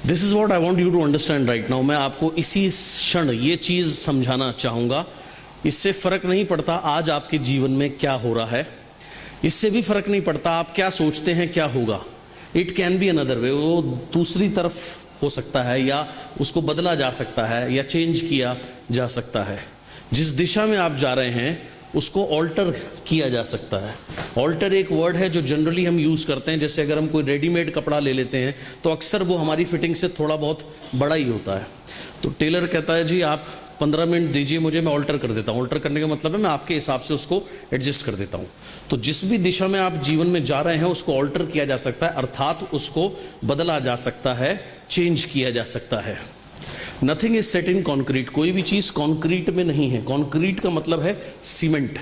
This is what I want you to understand right now. मैं आपको इसी क्षण ये चीज समझाना चाहूंगा। इससे फर्क नहीं पड़ता आज आपके जीवन में क्या हो रहा है, इससे भी फर्क नहीं पड़ता आप क्या सोचते हैं क्या होगा। It can be another way, वो दूसरी तरफ हो सकता है या उसको बदला जा सकता है या चेंज किया जा सकता है। जिस दिशा में आप जा रहे हैं उसको ऑल्टर किया जा सकता है। ऑल्टर एक वर्ड है जो जनरली हम यूज करते हैं। जैसे अगर हम कोई रेडीमेड कपड़ा ले लेते हैं तो अक्सर वो हमारी फिटिंग से थोड़ा बहुत बड़ा ही होता है। तो टेलर कहता है जी आप 15 मिनट दीजिए मुझे, मैं ऑल्टर कर देता हूँ। ऑल्टर करने का मतलब है मैं आपके हिसाब से उसको एडजस्ट कर देता हूँ। तो जिस भी दिशा में आप जीवन में जा रहे हैं उसको ऑल्टर किया जा सकता है, अर्थात उसको बदला जा सकता है, चेंज किया जा सकता है। Nothing is set in concrete. कोई भी चीज कॉन्क्रीट में नहीं है। कॉन्क्रीट का मतलब है सीमेंट।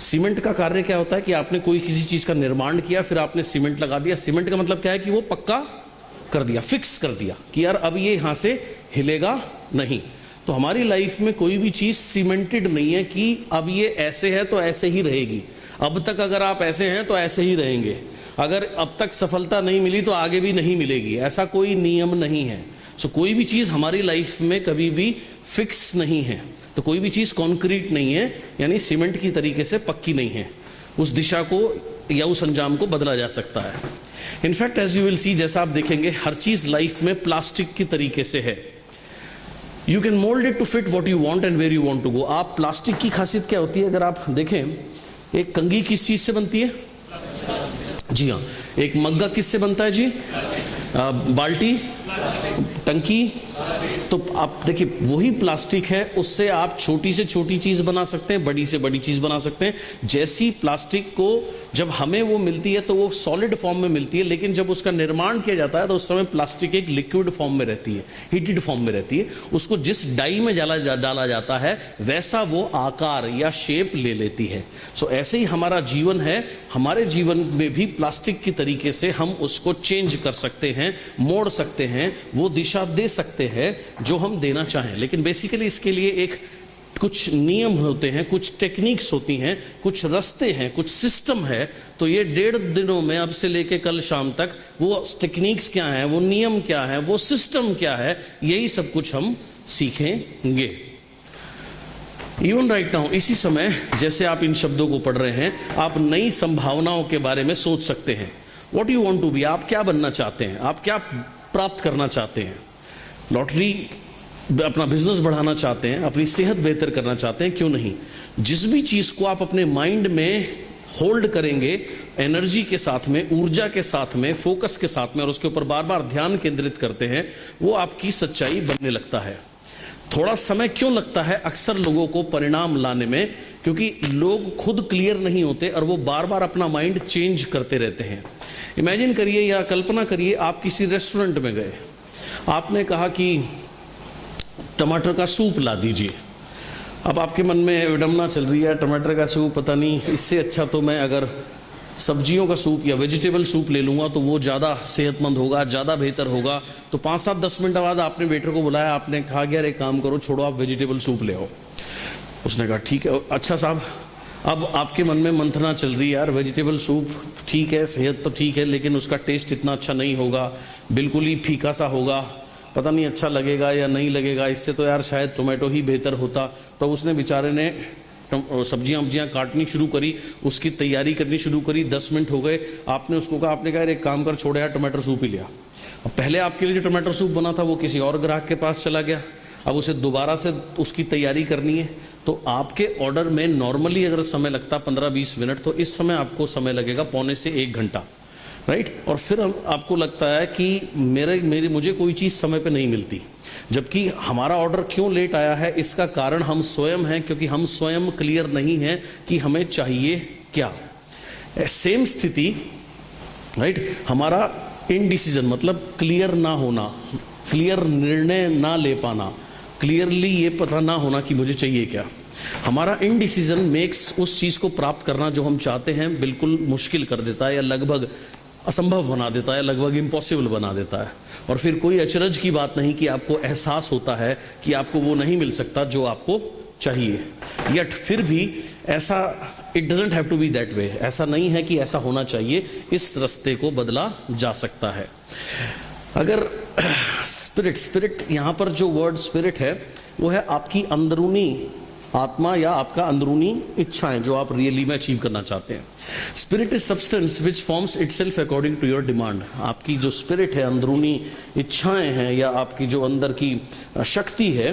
सीमेंट का कार्य क्या होता है कि आपने कोई किसी चीज का निर्माण किया, फिर आपने सीमेंट लगा दिया। सीमेंट का मतलब क्या है कि वो पक्का कर दिया, फिक्स कर दिया कि यार अब ये यहां से हिलेगा नहीं। तो हमारी लाइफ में कोई भी चीज सीमेंटेड नहीं है कि अब ये ऐसे है तो ऐसे ही रहेगी, अब तक अगर आप ऐसे हैं तो ऐसे ही रहेंगे, अगर अब तक सफलता नहीं मिली तो आगे भी नहीं मिलेगी। ऐसा कोई नियम नहीं है। सो कोई भी चीज हमारी लाइफ में कभी भी फिक्स नहीं है। तो कोई भी चीज कॉन्क्रीट नहीं है, यानी सीमेंट की तरीके से पक्की नहीं है। उस दिशा को या उस अंजाम को बदला जा सकता है। In fact as you will see, जैसा आप देखेंगे हर चीज लाइफ में प्लास्टिक की तरीके से है। You can mould it to fit what you want and where you want to go. आप प्लास्टिक की खासियत क्या होती है, अगर आप देखें एक कंघी किस चीज से बनती है? जी हाँ। एक मग्गा किससे बनता है जी? बाल्टी, टंकी। तो आप देखिए वही प्लास्टिक है, उससे आप छोटी से छोटी चीज बना सकते हैं, बड़ी से बड़ी चीज बना सकते हैं। जैसी प्लास्टिक को जब हमें वो मिलती है तो वो सॉलिड फॉर्म में मिलती है, लेकिन जब उसका निर्माण किया जाता है तो उस समय प्लास्टिक एक लिक्विड फॉर्म में रहती है, हीटेड फॉर्म में रहती है। उसको जिस डाई में डाला जाता है वैसा वो आकार या शेप ले लेती है। सो ऐसे ही हमारा जीवन है। हमारे जीवन में भी प्लास्टिक की तरीके से हम उसको चेंज कर सकते हैं, मोड़ सकते हैं, वो दिशा दे सकते हैं जो हम देना चाहें। लेकिन बेसिकली इसके लिए एक कुछ नियम होते हैं, कुछ टेक्निक्स होती हैं, कुछ रास्ते हैं, कुछ सिस्टम है। तो ये 1.5 दिनों में अब से लेके कल शाम तक वो टेक्निक्स क्या हैं, वो नियम क्या है, वो सिस्टम क्या है, यही सब कुछ हम सीखेंगे। इवन राइट नाउ, इसी समय जैसे आप इन शब्दों को पढ़ रहे हैं, आप नई संभावनाओं के बारे में सोच सकते हैं। What you want to be, आप क्या बनना चाहते हैं, आप क्या प्राप्त करना चाहते हैं। लॉटरी, अपना बिजनेस बढ़ाना चाहते हैं, अपनी सेहत बेहतर करना चाहते हैं, क्यों नहीं। जिस भी चीज को आप अपने माइंड में होल्ड करेंगे, एनर्जी के साथ में, ऊर्जा के साथ में, फोकस के साथ में, और उसके ऊपर बार बार ध्यान केंद्रित करते हैं, वो आपकी सच्चाई बनने लगता है। थोड़ा समय क्यों लगता है अक्सर लोगों को परिणाम लाने में? क्योंकि लोग खुद क्लियर नहीं होते और वो बार बार अपना माइंड चेंज करते रहते हैं। इमेजिन करिए या कल्पना करिए, आप किसी रेस्टोरेंट में गए, आपने कहा कि टमाटर का सूप ला दीजिए। अब आपके मन में विडंबना चल रही है, टमाटर का सूप, पता नहीं इससे अच्छा तो मैं अगर सब्जियों का सूप या वेजिटेबल सूप ले लूँगा तो वो ज़्यादा सेहतमंद होगा, ज़्यादा बेहतर होगा। तो 5-7-10 मिनट बाद आपने वेटर को बुलाया, आपने कहा कि यार एक काम करो, छोड़ो आप वेजिटेबल सूप ले आओ। उसने कहा ठीक है, अच्छा साहब। अब आपके मन में मंथना चल रही है, यार वेजिटेबल सूप ठीक है, सेहत तो ठीक है, लेकिन उसका टेस्ट इतना अच्छा नहीं होगा, बिल्कुल ही फीका सा होगा, पता नहीं अच्छा लगेगा या नहीं लगेगा, इससे तो यार शायद टोमेटो ही बेहतर होता। तो उसने बेचारे ने सब्जियां काटनी शुरू करी, उसकी तैयारी करनी शुरू करी। 10 मिनट हो गए, आपने उसको कहा, आपने कहा एक काम कर, छोड़ यार टमाटर सूप ही लिया। अब पहले आपके लिए जो टमाटर सूप बना था वो किसी और ग्राहक के पास चला गया, अब उसे दोबारा से उसकी तैयारी करनी है। तो आपके ऑर्डर में नॉर्मली अगर समय लगता 15-20 मिनट, तो इस समय आपको समय लगेगा पौने से 1 घंटा, राइट। और फिर आपको लगता है कि मुझे कोई चीज़ समय पे नहीं मिलती, जबकि हमारा ऑर्डर क्यों लेट आया है इसका कारण हम स्वयं हैं, क्योंकि हम स्वयं क्लियर नहीं हैं कि हमें चाहिए क्या। सेम स्थिति, राइट, हमारा इनडिसीजन मतलब क्लियर ना होना, क्लियर निर्णय ना ले पाना, क्लियरली ये पता ना होना कि मुझे चाहिए क्या। हमारा इनडिसीजन मेक्स उस चीज़ को प्राप्त करना जो हम चाहते हैं बिल्कुल मुश्किल कर देता है, या लगभग असंभव बना देता है, लगभग इम्पॉसिबल बना देता है। और फिर कोई अचरज की बात नहीं कि आपको एहसास होता है कि आपको वो नहीं मिल सकता जो आपको चाहिए। यट फिर भी ऐसा, it doesn't have to be that way, ऐसा नहीं है कि ऐसा होना चाहिए, इस रास्ते को बदला जा सकता है। अगर स्पिरिट यहाँ पर जो वर्ड स्पिरिट है वो है आपकी अंदरूनी आत्मा या आपका अंदरूनी इच्छाएं जो आप रियली में अचीव करना चाहते हैं। Spirit is substance which forms itself according to your demand. आपकी जो स्पिरिट है, अंदरूनी इच्छाएं हैं या आपकी जो अंदर की शक्ति है,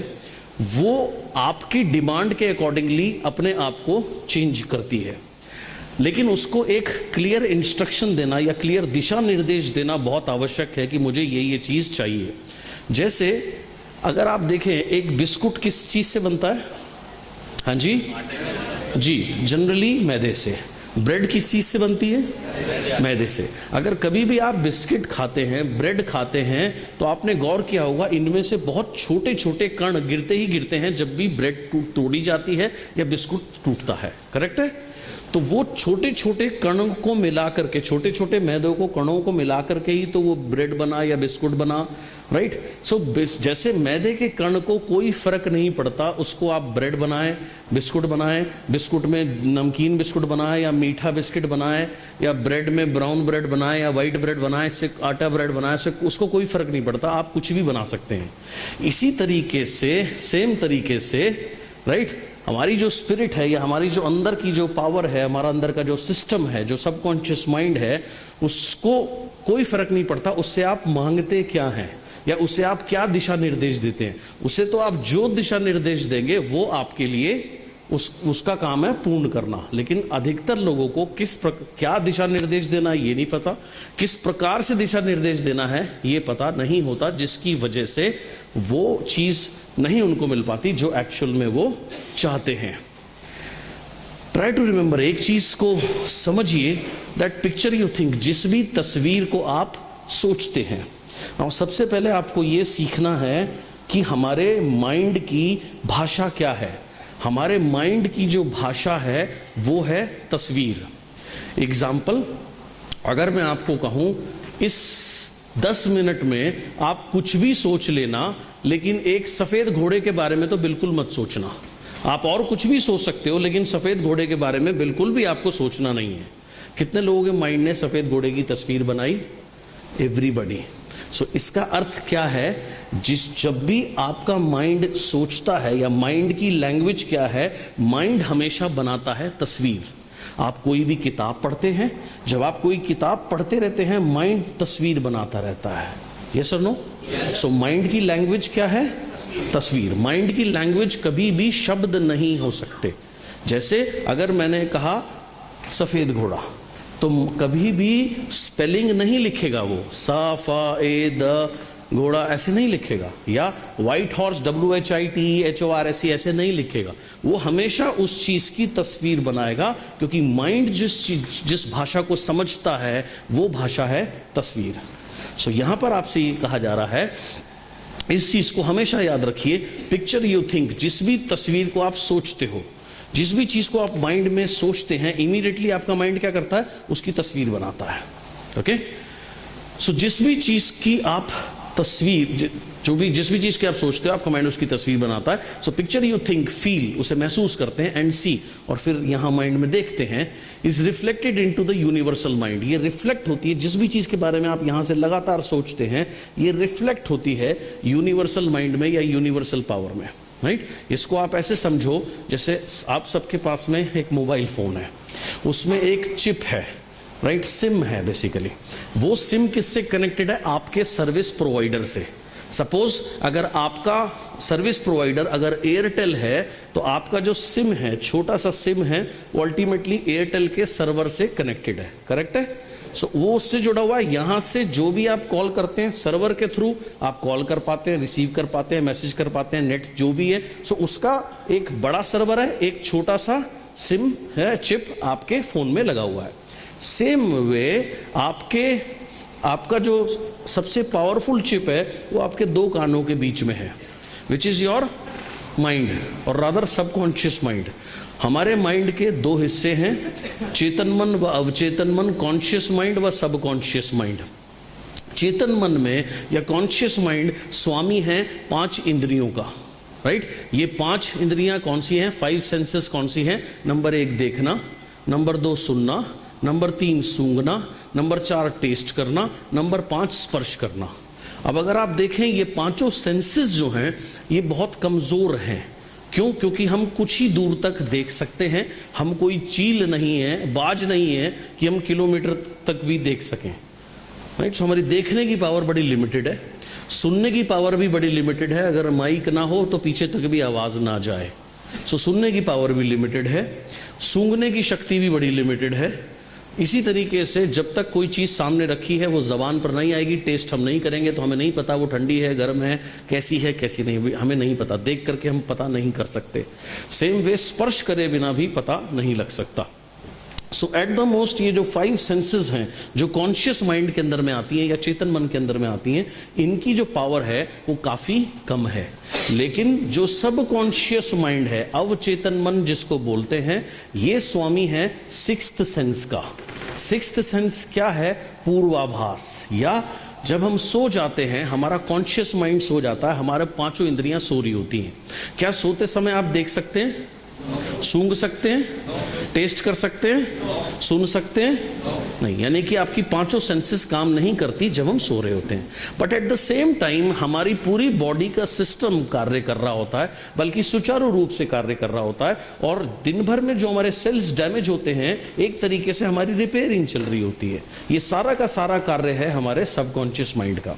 वो आपकी डिमांड के अकॉर्डिंगली अपने आप को चेंज करती है। लेकिन उसको एक क्लियर इंस्ट्रक्शन देना या क्लियर दिशा निर्देश देना बहुत आवश्यक है कि मुझे ये चीज़ चाहिए। जैसे अगर आप देखें, एक बिस्कुट किस चीज़ से बनता है? हाँ जी, जनरली मैदे से। ब्रेड किस चीज़ से बनती है? मैदे से। अगर कभी भी आप बिस्किट खाते हैं, ब्रेड खाते हैं, तो आपने गौर किया होगा इनमें से बहुत छोटे छोटे कण गिरते ही गिरते हैं जब भी ब्रेड तोड़ी जाती है या बिस्कुट टूटता है। करेक्ट है? तो वो छोटे छोटे कणों को मिला करके, छोटे छोटे मैदों को कणों को मिला करके ही तो वो ब्रेड बना या बिस्कुट बना, राइट। सो जैसे मैदे के कण को कोई फर्क नहीं पड़ता, उसको आप ब्रेड बनाएं, बिस्कुट बनाएं, बिस्कुट में नमकीन बिस्कुट बनाएं या मीठा बिस्किट बनाएं, या ब्रेड में ब्राउन ब्रेड बनाएं या वाइट ब्रेड बनाएं, इससे आटा ब्रेड बनाएं, इससे उसको कोई फर्क नहीं पड़ता, आप कुछ भी बना सकते हैं। इसी तरीके से, सेम तरीके से, राइट, हमारी जो स्पिरिट है या हमारी जो अंदर की जो पावर है, हमारा अंदर का जो सिस्टम है, जो सबकॉन्शियस माइंड है, उसको कोई फर्क नहीं पड़ता उससे आप मांगते क्या हैं या उसे आप क्या दिशा निर्देश देते हैं। उसे तो आप जो दिशा निर्देश देंगे वो आपके लिए उसका काम है पूर्ण करना। लेकिन अधिकतर लोगों को क्या दिशा निर्देश देना है ये नहीं पता, किस प्रकार से दिशा निर्देश देना है ये पता नहीं होता, जिसकी वजह से वो चीज नहीं उनको मिल पाती जो एक्चुअल में वो चाहते हैं। ट्राई टू रिमेंबर, एक चीज को समझिए, दैट पिक्चर यू थिंक, जिस भी तस्वीर को आप सोचते हैं। और सबसे पहले आपको ये सीखना है कि हमारे माइंड की भाषा क्या है। हमारे माइंड की जो भाषा है वो है तस्वीर। एग्जाम्पल, अगर मैं आपको कहूं इस 10 मिनट में आप कुछ भी सोच लेना, लेकिन एक सफेद घोड़े के बारे में तो बिल्कुल मत सोचना। आप और कुछ भी सोच सकते हो, लेकिन सफेद घोड़े के बारे में बिल्कुल भी आपको सोचना नहीं है। कितने लोगों के माइंड ने सफेद घोड़े की तस्वीर बनाई? एवरीबॉडी। सो इसका अर्थ क्या है? जब भी आपका माइंड सोचता है, या माइंड की लैंग्वेज क्या है, माइंड हमेशा बनाता है तस्वीर। आप कोई भी किताब पढ़ते हैं, जब आप कोई किताब पढ़ते रहते हैं, माइंड तस्वीर बनाता रहता है। यस और नो? सो माइंड की लैंग्वेज क्या है? तस्वीर। माइंड की लैंग्वेज कभी भी शब्द नहीं हो सकते। जैसे अगर मैंने कहा सफेद घोड़ा, तो कभी भी स्पेलिंग नहीं लिखेगा वो, सा फा ए द घोड़ा ऐसे नहीं लिखेगा, या व्हाइट हॉर्स WHITEHORSE ऐसे नहीं लिखेगा। वो हमेशा उस चीज की तस्वीर बनाएगा, क्योंकि माइंड जिस भाषा को समझता है वो भाषा है तस्वीर। सो यहां पर आपसे ये कहा जा रहा है, इस चीज को हमेशा याद रखिए, पिक्चर यू थिंक, जिस भी तस्वीर को आप सोचते हो, जिस भी चीज को आप माइंड में सोचते हैं, इमीडिएटली आपका माइंड क्या करता है? उसकी तस्वीर बनाता है। ओके? सो जिस भी चीज की आप तस्वीर, जिस भी चीज की आप सोचते हो, आपका माइंड उसकी तस्वीर बनाता है। So picture you think, feel, उसे महसूस करते हैं, एंड सी, और फिर यहां माइंड में देखते हैं, is reflected into the universal mind. ये रिफ्लेक्ट होती है, जिस भी चीज के बारे में आप यहां से लगातार सोचते हैं, ये रिफ्लेक्ट होती है यूनिवर्सल माइंड में या यूनिवर्सल पावर में, राइट। इसको आप ऐसे समझो, जैसे आप सबके पास में एक मोबाइल फोन है, उसमें एक चिप है, राइट, सिम है बेसिकली। वो सिम किससे कनेक्टेड है? आपके सर्विस प्रोवाइडर से। सपोज अगर आपका सर्विस प्रोवाइडर अगर एयरटेल है, तो आपका जो सिम है, छोटा सा सिम है, वो अल्टीमेटली एयरटेल के सर्वर से कनेक्टेड है। करेक्ट है? सो वो उससे जुड़ा हुआ है। यहां से जो भी आप कॉल करते हैं, सर्वर के थ्रू आप कॉल कर पाते हैं, रिसीव कर पाते हैं, मैसेज कर पाते हैं, नेट जो भी है। सो उसका एक बड़ा सर्वर है, एक छोटा सा सिम है, चिप आपके फोन में लगा हुआ है। सेम वे आपका जो सबसे पावरफुल चिप है, वो आपके 2 कानों के बीच में है, विच इज योर माइंड, और रादर सबकॉन्शियस माइंड। हमारे माइंड के 2 हिस्से हैं, चेतन मन व अवचेतन मन, कॉन्शियस माइंड व सबकॉन्शियस माइंड। चेतन मन में या कॉन्शियस माइंड स्वामी है 5 इंद्रियों का, राइट। ये 5 इंद्रियां कौन सी हैं? 5 सेंसेस कौन सी हैं? नंबर 1 देखना, नंबर 2 सुनना, नंबर 3 सूंघना, नंबर 4 टेस्ट करना, नंबर 5 स्पर्श करना। अब अगर आप देखें ये पांचों सेंसेस जो हैं ये बहुत कमजोर हैं। क्यों? क्योंकि हम कुछ ही दूर तक देख सकते हैं, हम कोई चील नहीं है, बाज नहीं है कि हम किलोमीटर तक भी देख सकें, राइट। सो हमारी देखने की पावर बड़ी लिमिटेड है, सुनने की पावर भी बड़ी लिमिटेड है। अगर माइक ना हो तो पीछे तक भी आवाज ना जाए, सो सुनने की पावर भी लिमिटेड है, सूंघने की शक्ति भी बड़ी लिमिटेड है। इसी तरीके से जब तक कोई चीज़ सामने रखी है वो ज़बान पर नहीं आएगी, टेस्ट हम नहीं करेंगे तो हमें नहीं पता वो ठंडी है, गर्म है, कैसी है, कैसी नहीं, हमें नहीं पता। देख करके हम पता नहीं कर सकते। सेम वे स्पर्श करे बिना भी पता नहीं लग सकता। सो एट द मोस्ट ये जो 5 सेंसेस हैं जो कॉन्शियस माइंड के अंदर में आती हैं या चेतन मन के अंदर में आती हैं, इनकी जो पावर है वो काफ़ी कम है। लेकिन जो सब कॉन्शियस माइंड है, अवचेतन मन जिसको बोलते हैं, ये स्वामी है 6th सेंस का। 6th सेंस क्या है? पूर्वाभास। या जब हम सो जाते हैं, हमारा कॉन्शियस माइंड सो जाता है, हमारे 5 इंद्रियां सो रही होती हैं। क्या सोते समय आप देख सकते हैं, सूंघ सकते हैं, टेस्ट कर सकते हैं, सुन सकते हैं? नहीं। यानी कि आपकी 5 सेंसेस काम नहीं करती जब हम सो रहे होते हैं। But at the same time हमारी पूरी बॉडी का सिस्टम कार्य कर रहा होता है, बल्कि सुचारू रूप से कार्य कर रहा होता है। और दिन भर में जो हमारे सेल्स डैमेज होते हैं, एक तरीके से हमारी रिपेयरिंग चल रही होती है। ये सारा का सारा कार्य है हमारे सबकॉन्शियस माइंड का।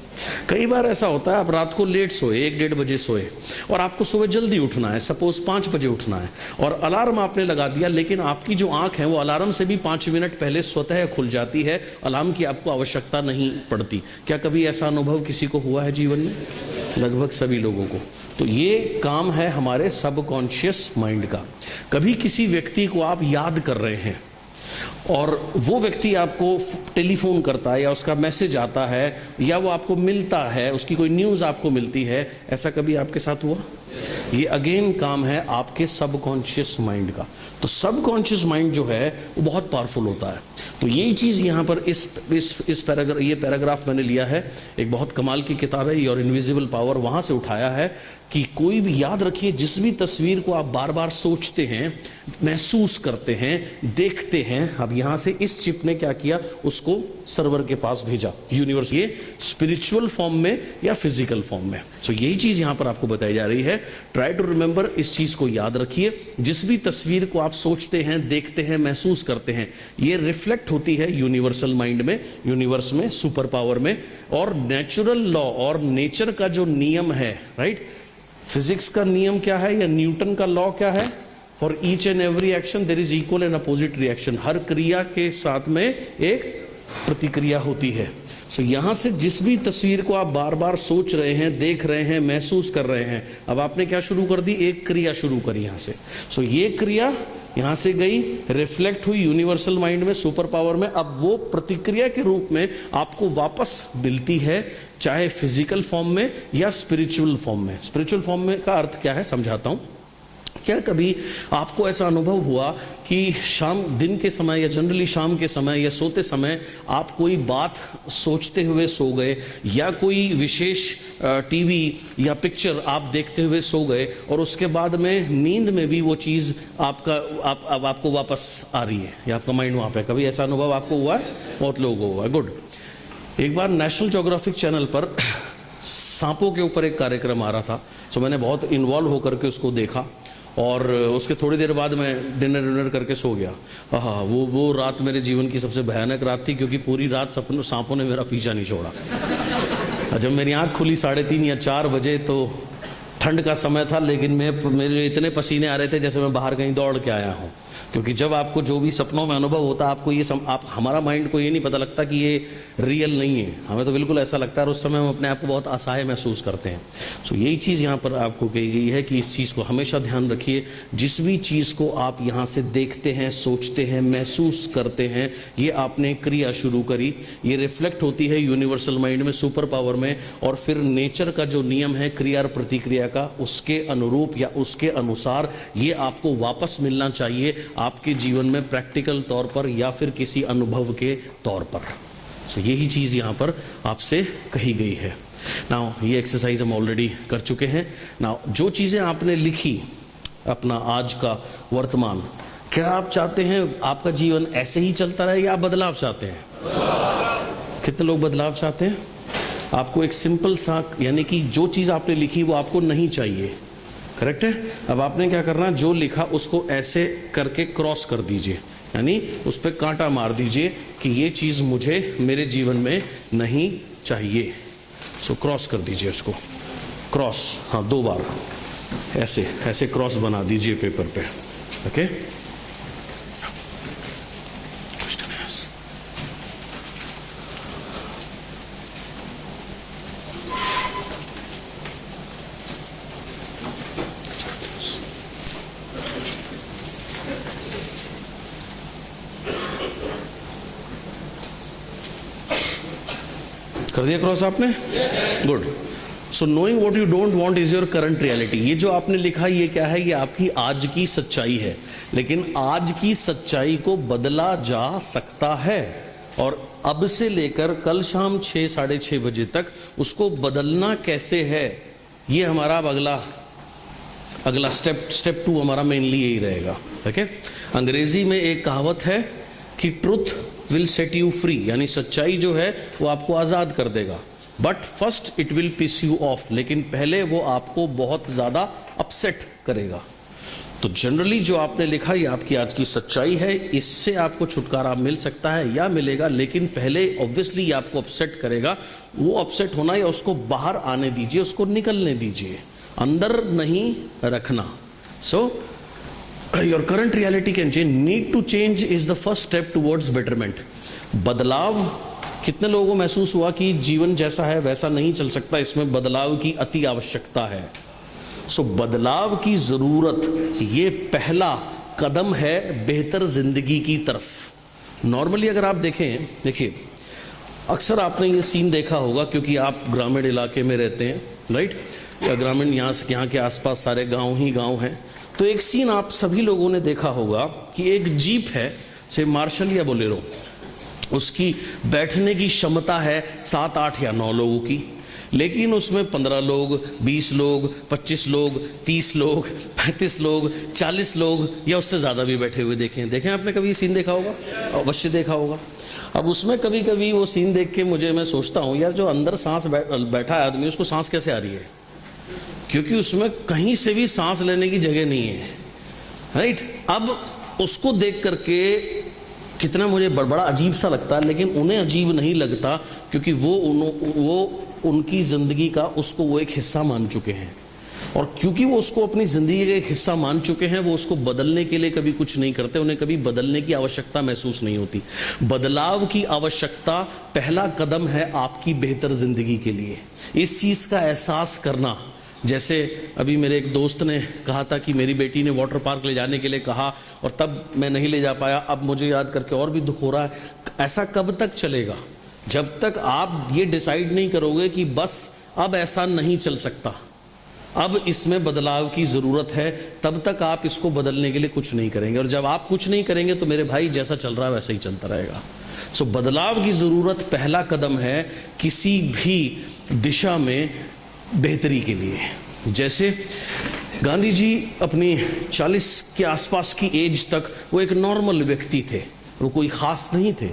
कई बार ऐसा होता है, आप रात को लेट सोए, 1-1.5 बजे सोए, और आपको सुबह जल्दी उठना है, सपोज 5 बजे उठना है, और अलार्म आपने लगा दिया, लेकिन आपकी जो आंख है वो अलार्म से भी 5 मिनट पहले स्वतः खुल जाती है, अलार्म की आपको आवश्यकता नहीं पड़ती। क्या कभी ऐसा अनुभव किसी को हुआ है जीवन में? लगभग सभी लोगों को। तो ये काम है हमारे सबकॉन्शियस माइंड का। कभी किसी व्यक्ति को आप याद कर रहे हैं और वो व्यक्ति आपको टेलीफोन करता है या उसका मैसेज आता है या वो आपको मिलता है, उसकी कोई न्यूज़ आपको मिलती है, ऐसा कभी आपके साथ हुआ? ये अगेन काम है आपके सबकॉन्शियस माइंड का। तो सबकॉन्शियस माइंड जो है वो बहुत पावरफुल होता है। तो यही चीज़ यहाँ पर इस पैराग्राफ, ये पैराग्राफ मैंने लिया है, एक बहुत कमाल की किताब है योर इनविजिबल पावर, वहाँ से उठाया है कि कोई भी, याद रखिए, जिस भी तस्वीर को आप बार बार सोचते हैं, महसूस करते हैं, देखते हैं, अब यहाँ से इस चिप ने क्या किया, उसको सर्वर के पास भेजा, यूनिवर्स, ये स्पिरिचुअल फॉर्म में या फिजिकल फॉर्म में। सो यही चीज़ यहाँ पर आपको बताई जा रही है। ट्राई टू रिमेंबर, इस चीज़ को याद रखिए। जिस भी तस्वीर को आप सोचते हैं, देखते हैं, महसूस करते हैं, ये रिफ्लेक्ट होती है यूनिवर्सल माइंड में, यूनिवर्स में, सुपर पावर में। और नेचुरल लॉ और नेचर का जो नियम है, राइट, फिजिक्स का नियम क्या है या न्यूटन का लॉ क्या है? For each and every action there is equal and opposite reaction. हर क्रिया के साथ में एक प्रतिक्रिया होती है। सो यहाँ से जिस भी तस्वीर को आप बार बार सोच रहे हैं, देख रहे हैं, महसूस कर रहे हैं, अब आपने क्या शुरू कर दी? एक क्रिया शुरू करी यहाँ से। सो ये क्रिया यहाँ से गई, रिफ्लेक्ट हुई यूनिवर्सल माइंड में, सुपर पावर में। अब वो प्रतिक्रिया के रूप में आपको वापस मिलती है, चाहे फिजिकल फॉर्म में या स्पिरिचुअल फॉर्म में। स्पिरिचुअल फॉर्म में का अर्थ क्या है समझाता हूँ। क्या कभी आपको ऐसा अनुभव हुआ कि शाम, दिन के समय या जनरली शाम के समय या सोते समय आप कोई बात सोचते हुए सो गए, या कोई विशेष टीवी या पिक्चर आप देखते हुए सो गए, और उसके बाद में नींद में भी वो चीज़ आपको वापस आ रही है या आपका माइंड वहाँ पे? कभी ऐसा अनुभव आपको हुआ है? बहुत लोगों को हुआ है। गुड। एक बार नेशनल ज्योग्राफिक चैनल पर सांपों के ऊपर एक कार्यक्रम आ रहा था। सो मैंने बहुत इन्वॉल्व होकर के उसको देखा, और उसके थोड़ी देर बाद मैं डिनर करके सो गया। हाँ, वो रात मेरे जीवन की सबसे भयानक रात थी, क्योंकि पूरी रात सांपों ने मेरा पीछा नहीं छोड़ा। जब मेरी आँख खुली 3:30 या 4 बजे, तो ठंड का समय था, लेकिन मेरे इतने पसीने आ रहे थे जैसे मैं बाहर कहीं दौड़ के आया हूँ। क्योंकि जब आपको जो भी सपनों में अनुभव होता है, आपको ये हमारा माइंड को ये नहीं पता लगता कि ये रियल नहीं है, हमें तो बिल्कुल ऐसा लगता है, और उस समय हम अपने आप को बहुत असहाय महसूस करते हैं। सो यही चीज़ यहाँ पर आपको कही गई है कि इस चीज़ को हमेशा ध्यान रखिए। जिस भी चीज़ को आप यहाँ से देखते हैं, सोचते हैं, महसूस करते हैं, ये आपने क्रिया शुरू करी, ये रिफ्लेक्ट होती है यूनिवर्सल माइंड में, सुपर पावर में, और फिर नेचर का जो नियम है क्रिया और प्रतिक्रिया का, उसके अनुरूप या उसके अनुसार ये आपको वापस मिलना चाहिए आपके जीवन में, प्रैक्टिकल तौर पर या फिर किसी अनुभव के तौर पर। सो यही चीज़ यहाँ पर आपसे कही गई है। नाउ ये एक्सरसाइज हम ऑलरेडी कर चुके हैं। नाउ जो चीज़ें आपने लिखी, अपना आज का वर्तमान, क्या आप चाहते हैं आपका जीवन ऐसे ही चलता रहे या आप बदलाव चाहते हैं? कितने लोग बदलाव चाहते हैं? आपको एक सिंपल सा, यानी कि जो चीज़ आपने लिखी वो आपको नहीं चाहिए, करेक्ट है। अब आपने क्या करना, जो लिखा उसको ऐसे करके क्रॉस कर दीजिए, यानी उस पर कांटा मार दीजिए कि ये चीज़ मुझे मेरे जीवन में नहीं चाहिए। सो क्रॉस कर दीजिए उसको, क्रॉस, हाँ 2 बार ऐसे ऐसे क्रॉस बना दीजिए पेपर पे, ओके। कर दिया क्रॉस आपने, good. So knowing what you don't want is your current reality. ये जो आपने लिखा ये क्या है, ये आपकी आज की सच्चाई है, लेकिन आज की सच्चाई को बदला जा सकता है, और अब से लेकर कल शाम 6 साढ़े 6 बजे तक उसको बदलना कैसे है, ये हमारा अब अगला स्टेप 2 हमारा मेनली यही रहेगा, ओके। अंग्रेजी में एक कहावत है कि truth will set you free, यानी सच्चाई जो है वो आपको आज़ाद कर देगा, but first it will piss you off, लेकिन पहले वो आपको बहुत ज़्यादा अपसेट करेगा। तो जनरली जो आपने लिखा ये आपकी आज की सच्चाई है, इससे आपको छुटकारा मिल सकता है या मिलेगा, लेकिन पहले ऑब्वियसली ये आपको अपसेट करेगा। वो अपसेट होना या उसको बाहर आने दीजिए, उसको निकलने दीजिए, अंदर नहीं रखना। सो your current reality can change. Need to change is the first step towards betterment. बदलाव, कितने लोगों को महसूस हुआ कि जीवन जैसा है वैसा नहीं चल सकता, इसमें बदलाव की अति आवश्यकता है। सो बदलाव की जरूरत, ये पहला कदम है बेहतर जिंदगी की तरफ। नॉर्मली अगर आप देखिए अक्सर आपने ये सीन देखा होगा, क्योंकि आप ग्रामीण इलाके में रहते हैं, राइट। ग्रामीण यहाँ के आसपास सारे गाँव ही गाँव हैं। तो एक सीन आप सभी लोगों ने देखा होगा कि एक जीप है, से मार्शल या बोलेरो, उसकी बैठने की क्षमता है 7, 8 या 9 लोगों की, लेकिन उसमें 15 लोग, 20 लोग, 25 लोग, 30 लोग, 35 लोग, 40 लोग या उससे ज़्यादा भी बैठे हुए देखें आपने कभी सीन देखा होगा, अवश्य देखा होगा। अब उसमें कभी कभी वो सीन देख के मैं सोचता हूँ, यार जो अंदर सांस बैठा है आदमी, उसको सांस कैसे आ रही है, क्योंकि उसमें कहीं से भी सांस लेने की जगह नहीं है, राइट। अब उसको देख करके कितना मुझे बड़ा अजीब सा लगता है, लेकिन उन्हें अजीब नहीं लगता, क्योंकि वो उनकी ज़िंदगी का उसको वो एक हिस्सा मान चुके हैं, और क्योंकि वो उसको अपनी ज़िंदगी का एक हिस्सा मान चुके हैं, वो उसको बदलने के लिए कभी कुछ नहीं करते, उन्हें कभी बदलने की आवश्यकता महसूस नहीं होती। बदलाव की आवश्यकता पहला कदम है आपकी बेहतर ज़िंदगी के लिए। इस चीज़ का एहसास करना, जैसे अभी मेरे एक दोस्त ने कहा था कि मेरी बेटी ने वाटर पार्क ले जाने के लिए कहा और तब मैं नहीं ले जा पाया, अब मुझे याद करके और भी दुख हो रहा है। ऐसा कब तक चलेगा? जब तक आप ये डिसाइड नहीं करोगे कि बस अब ऐसा नहीं चल सकता, अब इसमें बदलाव की ज़रूरत है, तब तक आप इसको बदलने के लिए कुछ नहीं करेंगे। और जब आप कुछ नहीं करेंगे तो मेरे भाई जैसा चल रहा है वैसा ही चलता रहेगा। सो बदलाव की ज़रूरत पहला कदम है किसी भी दिशा में बेहतरी के लिए। जैसे गांधी जी अपनी 40 के आसपास की एज तक वो एक नॉर्मल व्यक्ति थे, वो कोई ख़ास नहीं थे।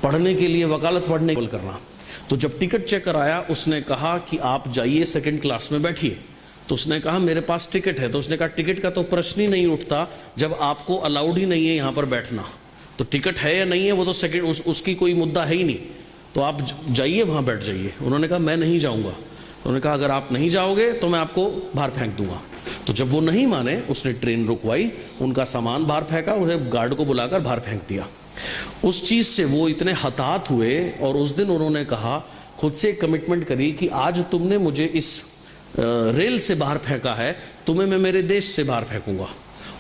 पढ़ने के लिए वकालत पढ़ने करना, तो जब टिकट चेक कराया उसने कहा कि आप जाइए 2nd क्लास में बैठिए। तो उसने कहा मेरे पास टिकट है। तो उसने कहा टिकट का तो प्रश्न ही नहीं उठता जब आपको अलाउड ही नहीं है यहाँ पर बैठना। तो टिकट है या नहीं है वो तो उसकी कोई मुद्दा है ही नहीं, तो आप जाइए वहाँ बैठ जाइए। उन्होंने कहा मैं नहीं जाऊँगा। उन्होंने कहा अगर आप नहीं जाओगे तो मैं आपको बाहर फेंक दूंगा। तो जब वो नहीं माने उसने ट्रेन रुकवाई, उनका सामान बाहर फेंका, उन्हें गार्ड को बुलाकर बाहर फेंक दिया। उस चीज़ से वो इतने हताहत हुए और उस दिन उन्होंने कहा, खुद से कमिटमेंट करी कि आज तुमने मुझे इस रेल से बाहर फेंका है, तुम्हें मैं मेरे देश से बाहर फेंकूंगा।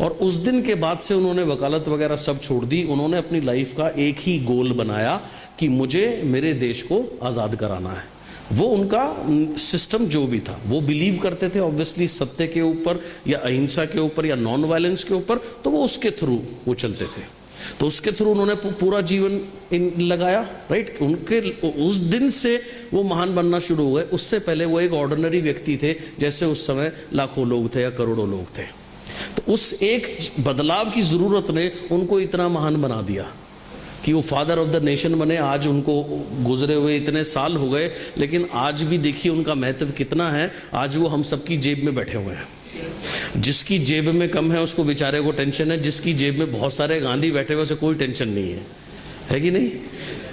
और उस दिन के बाद से उन्होंने वकालत वगैरह सब छोड़ दी। उन्होंने अपनी लाइफ का एक ही गोल बनाया कि मुझे मेरे देश को आज़ाद कराना है। वो उनका सिस्टम जो भी था, वो बिलीव करते थे ऑब्वियसली सत्य के ऊपर या अहिंसा के ऊपर या नॉन वायलेंस के ऊपर, तो वो उसके थ्रू वो चलते थे। तो उसके थ्रू उन्होंने पूरा जीवन लगाया, राइट। उनके उस दिन से वो महान बनना शुरू हुए। उससे पहले वो एक ऑर्डिनरी व्यक्ति थे, जैसे उस समय लाखों लोग थे या करोड़ों लोग थे। तो उस एक बदलाव की ज़रूरत ने उनको इतना महान बना दिया। कि वो फादर ऑफ द नेशन बने। आज उनको गुजरे हुए इतने साल हो गए, लेकिन आज भी देखिए उनका महत्व कितना है। आज वो हम सबकी जेब में बैठे हुए हैं। जिसकी जेब में कम है उसको बेचारे को टेंशन है, जिसकी जेब में बहुत सारे गांधी बैठे हुए उसे कोई टेंशन नहीं है कि नहीं?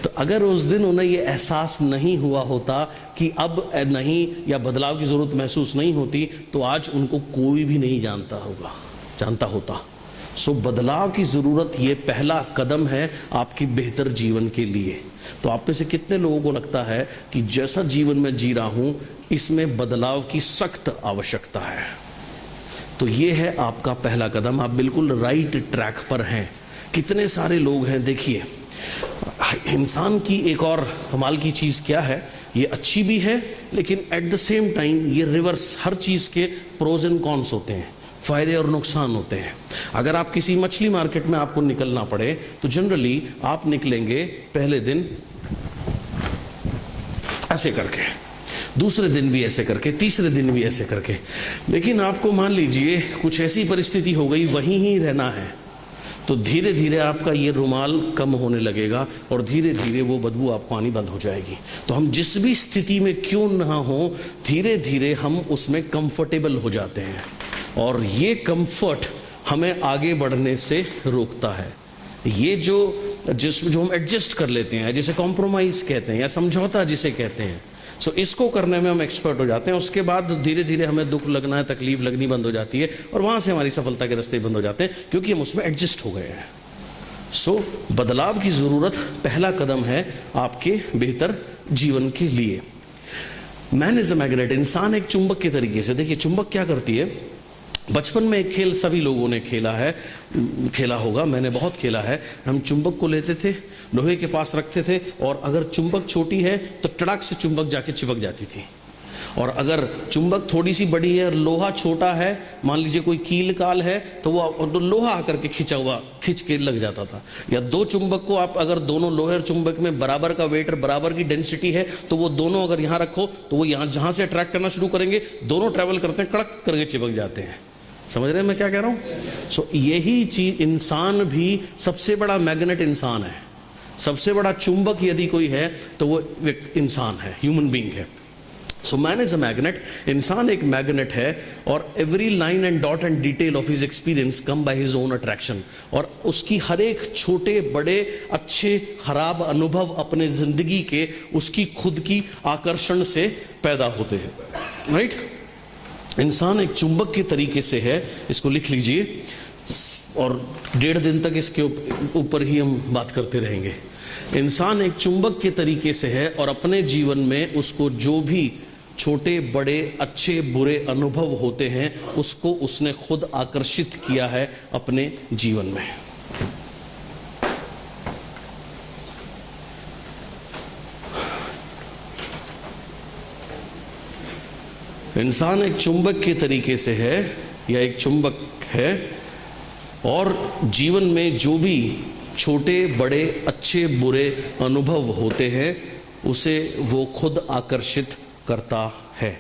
तो अगर उस दिन उन्हें ये एहसास नहीं हुआ होता कि अब नहीं, या बदलाव की ज़रूरत महसूस नहीं होती, तो आज उनको कोई भी नहीं जानता होता। सो बदलाव की ज़रूरत ये पहला कदम है आपकी बेहतर जीवन के लिए। तो आप में से कितने लोगों को लगता है कि जैसा जीवन मैं जी रहा हूँ इसमें बदलाव की सख्त आवश्यकता है? तो ये है आपका पहला कदम। आप बिल्कुल राइट ट्रैक पर हैं। कितने सारे लोग हैं, देखिए इंसान की एक और कमाल की चीज़ क्या है, ये अच्छी भी है लेकिन एट द सेम टाइम ये रिवर्स, हर चीज़ के प्रोज एंड कॉन्स होते हैं, फ़ायदे और नुकसान होते हैं। अगर आप किसी मछली मार्केट में आपको निकलना पड़े तो जनरली आप निकलेंगे पहले दिन ऐसे करके, दूसरे दिन भी ऐसे करके, तीसरे दिन भी ऐसे करके। लेकिन आपको मान लीजिए कुछ ऐसी परिस्थिति हो गई, वहीं ही रहना है, तो धीरे धीरे आपका ये रुमाल कम होने लगेगा और धीरे धीरे वो बदबू आपको आनी बंद हो जाएगी। तो हम जिस भी स्थिति में क्यों ना हो, धीरे धीरे हम उसमें कंफर्टेबल हो जाते हैं और ये कंफर्ट हमें आगे बढ़ने से रोकता है। ये जो हम एडजस्ट कर लेते हैं, जिसे कॉम्प्रोमाइज कहते हैं या समझौता जिसे कहते हैं, सो इसको करने में हम एक्सपर्ट हो जाते हैं। उसके बाद धीरे धीरे हमें दुख लगना है, तकलीफ लगनी बंद हो जाती है और वहां से हमारी सफलता के रास्ते बंद हो जाते हैं, क्योंकि हम उसमें एडजस्ट हो गए हैं। सो बदलाव की जरूरत पहला कदम है आपके बेहतर जीवन के लिए। मैन इज अ मैग्नेट, इंसान एक चुंबक के तरीके से। देखिए चुंबक क्या करती है, बचपन में एक खेल सभी लोगों ने खेला होगा, मैंने बहुत खेला है। हम चुंबक को लेते थे, लोहे के पास रखते थे और अगर चुंबक छोटी है तो टड़ाक से चुंबक जाके चिपक जाती थी, और अगर चुंबक थोड़ी सी बड़ी है और लोहा छोटा है, मान लीजिए कोई कील काल है, तो वो लोहा आकर के खिंच के लग जाता था। या दो चुंबक को आप अगर दोनों लोहे और चुंबक में बराबर का वेट और बराबर की डेंसिटी है तो वो दोनों अगर यहाँ रखो तो वो यहाँ जहाँ से अट्रैक्ट करना शुरू करेंगे, दोनों ट्रैवल करते हैं, कड़क करके चिपक जाते हैं। समझ रहे हैं मैं क्या कह रहा हूँ? सो यही चीज, इंसान भी सबसे बड़ा मैग्नेट इंसान है। सबसे बड़ा चुंबक यदि कोई है तो वो एक इंसान है, ह्यूमन बीइंग है। So man is a magnet, इंसान एक मैग्नेट है और every line and dot and detail of his experience come by his own attraction. और उसकी हर एक छोटे बड़े अच्छे खराब अनुभव अपने जिंदगी के उसकी खुद की आकर्षण से पैदा होते हैं। राइट? इंसान एक चुंबक के तरीके से है, इसको लिख लीजिए और 1.5 दिन तक इसके ऊपर ही हम बात करते रहेंगे। इंसान एक चुंबक के तरीके से है और अपने जीवन में उसको जो भी छोटे बड़े अच्छे बुरे अनुभव होते हैं उसको उसने खुद आकर्षित किया है अपने जीवन में। इंसान एक चुंबक के तरीके से है या एक चुंबक है और जीवन में जो भी छोटे बड़े अच्छे बुरे अनुभव होते हैं उसे वो खुद आकर्षित करता है।